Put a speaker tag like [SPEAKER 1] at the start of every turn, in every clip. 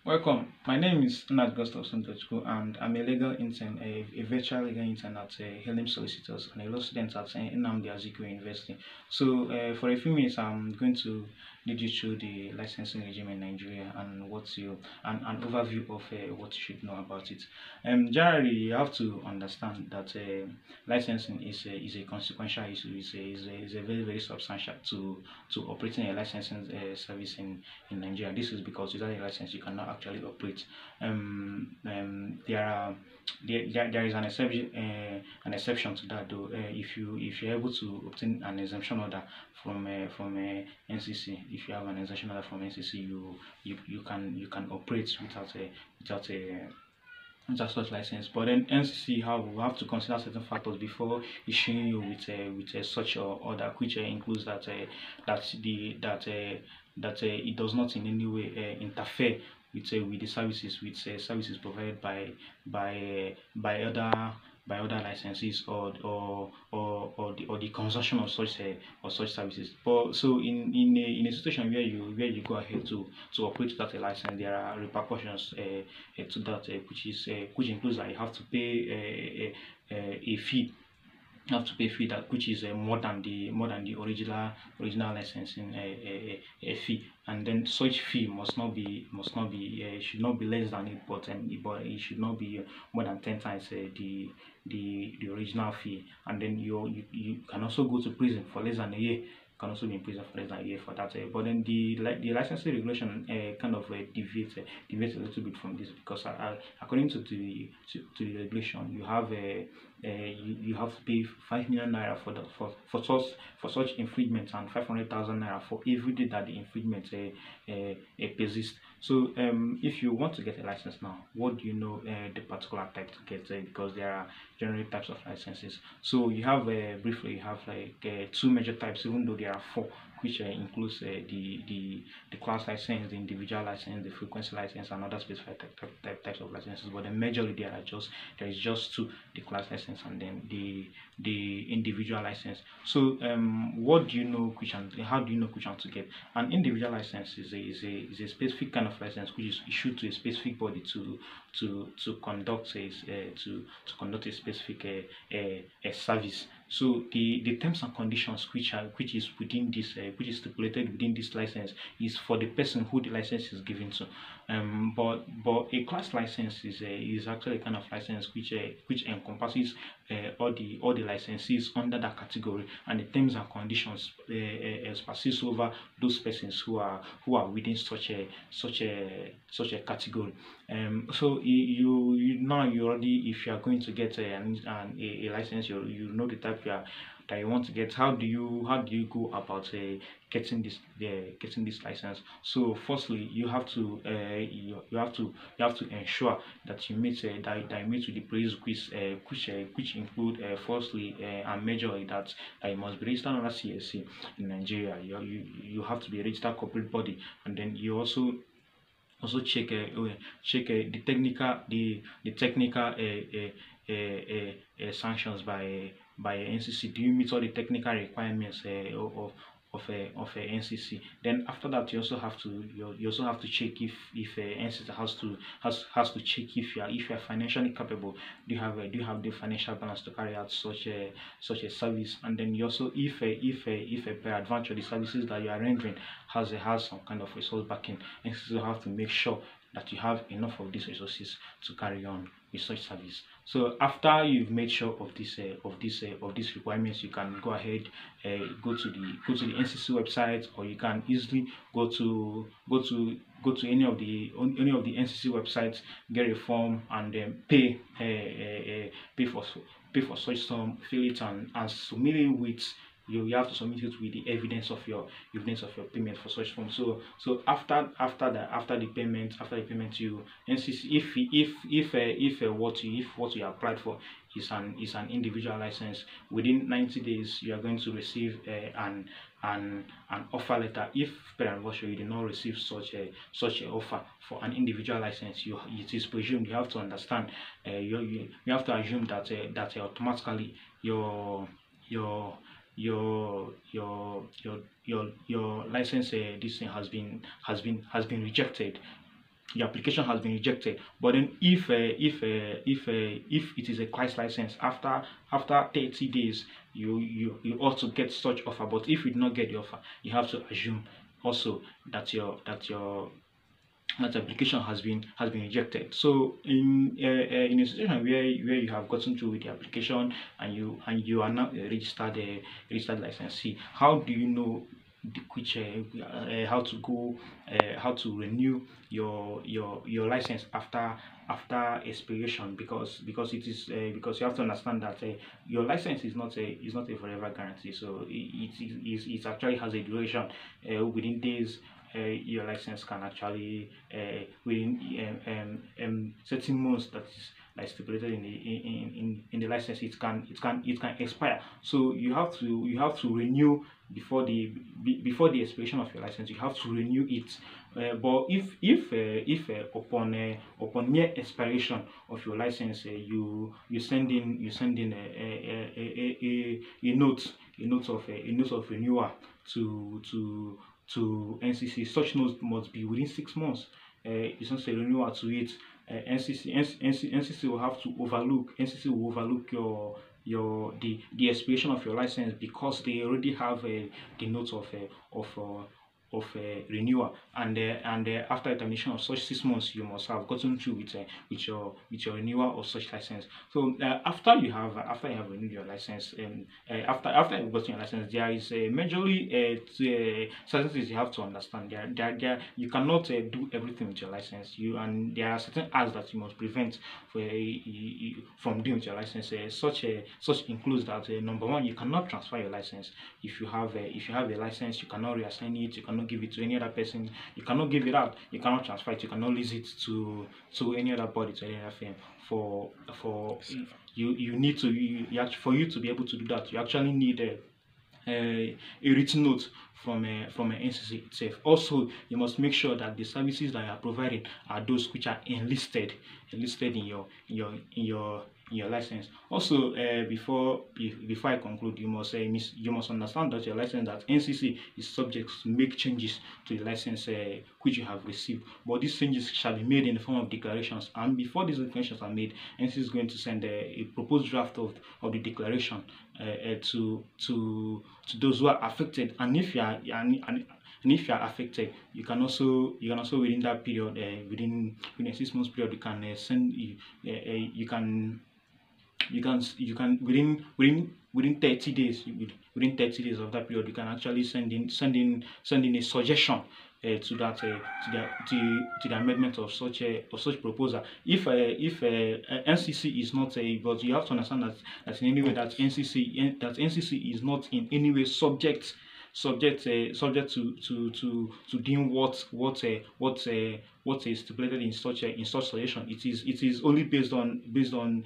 [SPEAKER 1] Welcome. My name is Nnamdi Azikwe, and I'm a legal intern, a virtual legal intern at HARLEM Solicitors, and a law student at Nnamdi Azikwe University. So, for a few minutes, I'm going to lead you through the licensing regime in Nigeria and an overview of what you should know about it. Generally, you have to understand that licensing is a consequential issue. Is a very substantial to operating a licensing service in Nigeria. This is because without a license, you cannot actually operate. There are there is an exception to that though. If you're able to obtain an exemption order from NCC, if you have an exemption order from NCC, you can operate without a just such license. But then NCC will have to consider certain factors before issuing you with such order, which includes that it does not in any way interfere with the services provided by other licenses or the consumption of such services. But so in a situation where you go ahead to operate without a license, there are repercussions to that, which includes that you have to pay a fee. You have to pay a fee that which is more than the original licensing a fee, and then such fee should not be less than it, but it should not be more than 10 times the original fee. And then you can also go to prison for less than a year. Can also be in prison for less than a year for that. But then the licensing regulation kind of deviates a little bit from this, because according to the regulation, you have to pay 5 million naira for such infringement, and 500,000 naira for every day that the infringement persists. So if you want to get a license now, what do you know the particular type to get? Because there are generally types of licenses. So you have briefly you have like two major types, even though there are four, which includes the class license, the individual license, the frequency license, and other specified types of licenses. But then majorly there is just two: the class license and then the individual license. So what do you know which one? How do you know which one to get? An individual license is a specific kind of license which is issued to a specific body to conduct conduct a specific service. So the terms and conditions which is within this which is stipulated within this license is for the person who the license is given to. But a class license is actually a kind of license which encompasses all the licensees under that category, and the terms and conditions persist over those persons who are within such a category. So you already, if you are going to get a license, you know the type that you want to get. How do you go about getting this license? So firstly, you have to ensure that you meet that you meet with the prerequisites which include firstly and majorly that you must be registered under CSC in Nigeria. You have to be a registered corporate body, and then you also check the technical sanctions by NCC. Do you meet all the technical requirements of a NCC? Then after that, you also have to check if NCC has to check if you are financially capable. Do you have the financial balance to carry out such a service? And then you also, if by advantage the services that you are rendering has some kind of resource backing, NCC will have to make sure that you have enough of these resources to carry on with such service. So after you've made sure of these requirements, you can go ahead go to the NCC website, or you can easily go to any of the NCC websites, get a form, and then pay for such sum, fill it, and submit it with. You have to submit it with the evidence of your payment for such form. So after the payment, you NCC, if what you applied for is an individual license, within 90 days you are going to receive an offer letter. If per anniversary you did not receive such a offer for an individual license, it is presumed, you have to understand, you have to assume that automatically your license this thing has been rejected. your application has been rejected. But then if it is a class license, after 30 days you ought to get such offer. But if you do not get the offer, you have to assume also that your that application has been rejected. So in a situation where you have gotten through with the application and you are now a registered licensee, how do you know how to renew your license after expiration? Because it is because you have to understand that your license is not a forever guarantee. So it actually has a duration. Within days, your license can actually within certain months that is stipulated in the license, it can expire. So you have to renew before the expiration of your license. You have to renew it. But if upon near expiration of your license, you send in a note of renewal to NCC. Such note must be within 6 months. You send a renewal to it. NCC will have to overlook. NCC will overlook the expiration of your license, because they already have the note of renewal, and after the termination of such 6 months, you must have gotten through with your renewal of such license. So after you have renewed your license, after you've gotten your license, there is majorly certain things you have to understand. There you cannot do everything with your license. And there are certain acts that you must prevent from doing with your license. Such includes that number one, you cannot transfer your license. If you have a license, you cannot reassign it. You cannot give it to any other person. You cannot give it out. You cannot transfer it. You cannot lease it to any other body, to any other firm. You need to for you to be able to do that, you actually need a written note from an NCC itself. Also, you must make sure that the services that you are providing are those which are enlisted in your license. Also, before I conclude, you must understand that your license, that NCC is subject to make changes to the license which you have received. But these changes shall be made in the form of declarations, and before these declarations are made, NCC is going to send a proposed draft of the declaration to those who are affected. And if you are affected, you can also within that period, within a 6 months period, you can send you can within 30 days, within 30 days of that period, you can actually send in a suggestion to the amendment of such proposal. If NCC is not but you have to understand that in any way that NCC is not in any way subject to doing what is stipulated in such suggestion. It is only based on an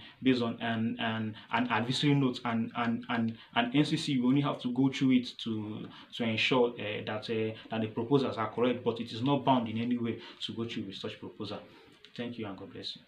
[SPEAKER 1] advisory note, and NCC will only have to go through it to ensure that the proposals are correct, but it is not bound in any way to go through with such proposal. Thank you, and God bless you.